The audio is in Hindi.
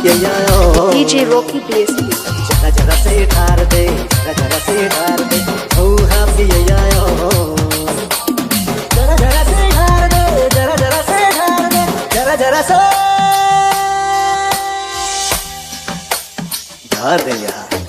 ये आयो DJ Rocky DSP. जरा जरा से ठार दे, जरा जरा से ठार दे, ओ हाथी ये आयो जरा जरा से ठार दे, जरा जरा से ठार दे, जरा जरा से ठार दे यार।